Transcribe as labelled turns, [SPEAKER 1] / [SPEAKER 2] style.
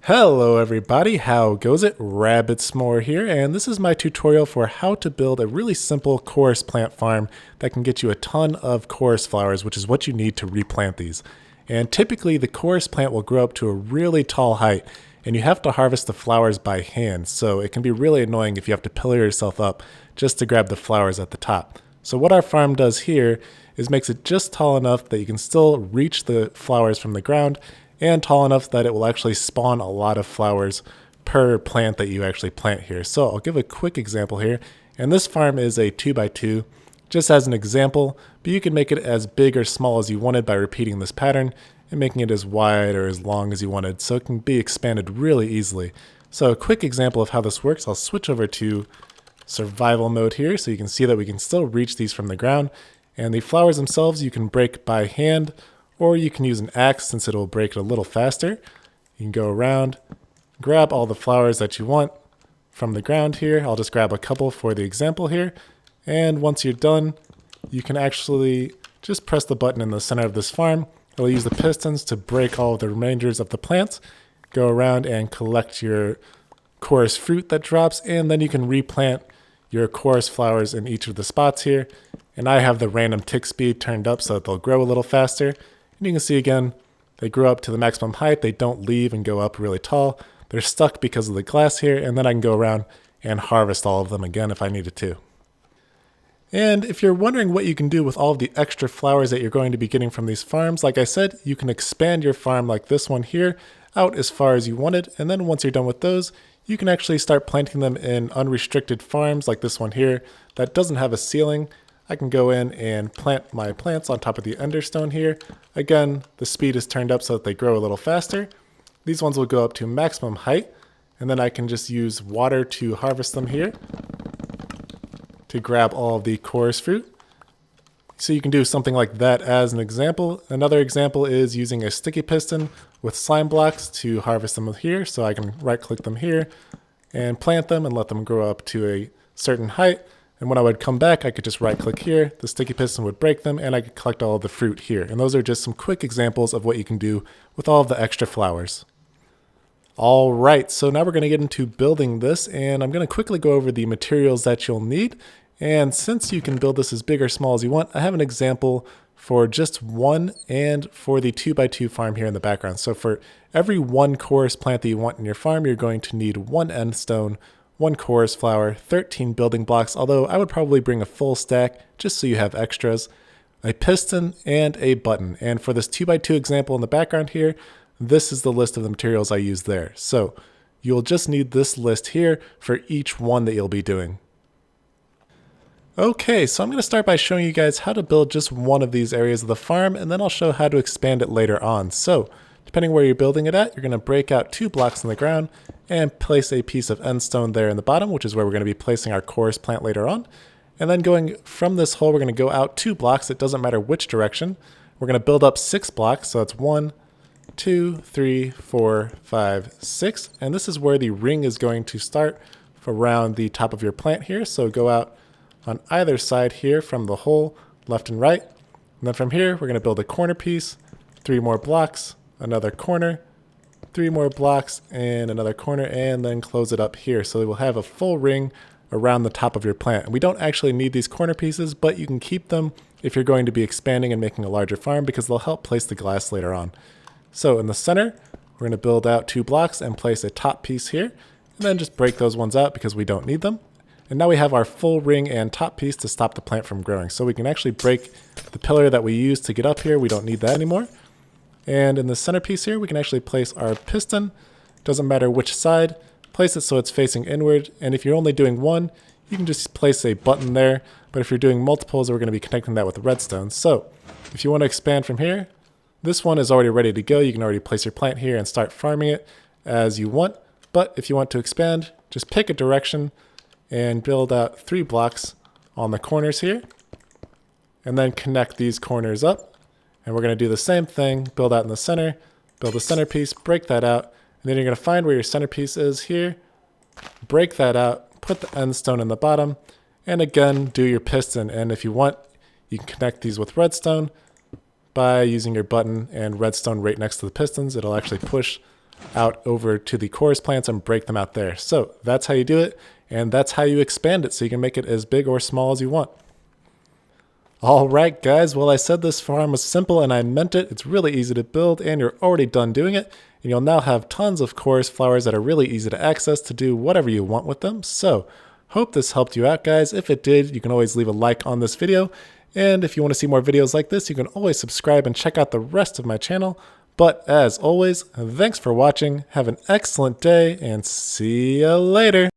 [SPEAKER 1] Hello everybody, how goes it? Rabbitsmore here, and this is my tutorial for how to build a really simple chorus plant farm that can get you a ton of chorus flowers, which is what you need to replant these. And typically the chorus plant will grow up to a really tall height, and you have to harvest the flowers by hand, so it can be really annoying if you have to pillar yourself up just to grab the flowers at the top. So what our farm does here is makes it just tall enough that you can still reach the flowers from the ground, and tall enough that it will actually spawn a lot of flowers per plant that you actually plant here. So I'll give a quick example here. And this farm is a 2x2, just as an example, but you can make it as big or small as you wanted by repeating this pattern and making it as wide or as long as you wanted, so it can be expanded really easily. So a quick example of how this works, I'll switch over to survival mode here so you can see that we can still reach these from the ground. And the flowers themselves you can break by hand, or you can use an axe since it'll break it a little faster. You can go around, grab all the flowers that you want from the ground here. I'll just grab a couple for the example here. And once you're done, you can actually just press the button in the center of this farm. It'll use the pistons to break all of the remainders of the plants. Go around and collect your chorus fruit that drops, and then you can replant your chorus flowers in each of the spots here. And I have the random tick speed turned up so that they'll grow a little faster. And you can see again, they grow up to the maximum height. They don't leave and go up really tall. They're stuck because of the glass here, and then I can go around and harvest all of them again if I needed to. And if you're wondering what you can do with all of the extra flowers that you're going to be getting from these farms, like I said, you can expand your farm like this one here out as far as you wanted. And then once you're done with those, you can actually start planting them in unrestricted farms like this one here that doesn't have a ceiling. I can go in and plant my plants on top of the enderstone here. Again, the speed is turned up so that they grow a little faster. These ones will go up to maximum height, and then I can just use water to harvest them here to grab all of the chorus fruit. So you can do something like that as an example. Another example is using a sticky piston with slime blocks to harvest them here. So I can right click them here and plant them and let them grow up to a certain height. And when I would come back, I could just right click here, the sticky piston would break them, and I could collect all of the fruit here. And those are just some quick examples of what you can do with all of the extra flowers. All right, so now we're going to get into building this, and I'm going to quickly go over the materials that you'll need. And since you can build this as big or small as you want, I have an example for just one and for the 2x2 farm here in the background. So for every one chorus plant that you want in your farm, you're going to need one end stone, one chorus flower, 13 building blocks, although I would probably bring a full stack just so you have extras, a piston, and a button. And for this 2x2 example in the background here, this is the list of the materials I use there. So you'll just need this list here for each one that you'll be doing. Okay, so I'm going to start by showing you guys how to build just one of these areas of the farm, and then I'll show how to expand it later on. So depending where you're building it at, you're going to break out 2 blocks in the ground and place a piece of end stone there in the bottom, which is where we're going to be placing our chorus plant later on. And then going from this hole, we're going to go out 2 blocks. It doesn't matter which direction. We're going to build up 6 blocks. So it's 1, 2, 3, 4, 5, 6. And this is where the ring is going to start around the top of your plant here. So go out on either side here from the hole, left and right. And then from here, we're going to build a corner piece, 3 more blocks, another corner, 3 more blocks, and another corner, and then close it up here. So we'll have a full ring around the top of your plant. And we don't actually need these corner pieces, but you can keep them if you're going to be expanding and making a larger farm because they'll help place the glass later on. So in the center, we're going to build out 2 blocks and place a top piece here, and then just break those ones out because we don't need them. And now we have our full ring and top piece to stop the plant from growing. So we can actually break the pillar that we used to get up here. We don't need that anymore. And in the centerpiece here, we can actually place our piston. Doesn't matter which side. Place it so it's facing inward. And if you're only doing one, you can just place a button there. But if you're doing multiples, we're going to be connecting that with redstone. So if you want to expand from here, this one is already ready to go. You can already place your plant here and start farming it as you want. But if you want to expand, just pick a direction and build out 3 blocks on the corners here. And then connect these corners up. And we're going to do the same thing, build out in the center, build a centerpiece, break that out, and then you're going to find where your centerpiece is here, break that out, put the end stone in the bottom, and again, do your piston. And if you want, you can connect these with redstone by using your button and redstone right next to the pistons. It'll actually push out over to the chorus plants and break them out there. So that's how you do it, and that's how you expand it so you can make it as big or small as you want. All right, guys, well, I said this farm was simple and I meant it. It's really easy to build and you're already done doing it. And you'll now have tons of chorus flowers that are really easy to access to do whatever you want with them. So hope this helped you out, guys. If it did, you can always leave a like on this video. And if you want to see more videos like this, you can always subscribe and check out the rest of my channel. But as always, thanks for watching. Have an excellent day and see you later.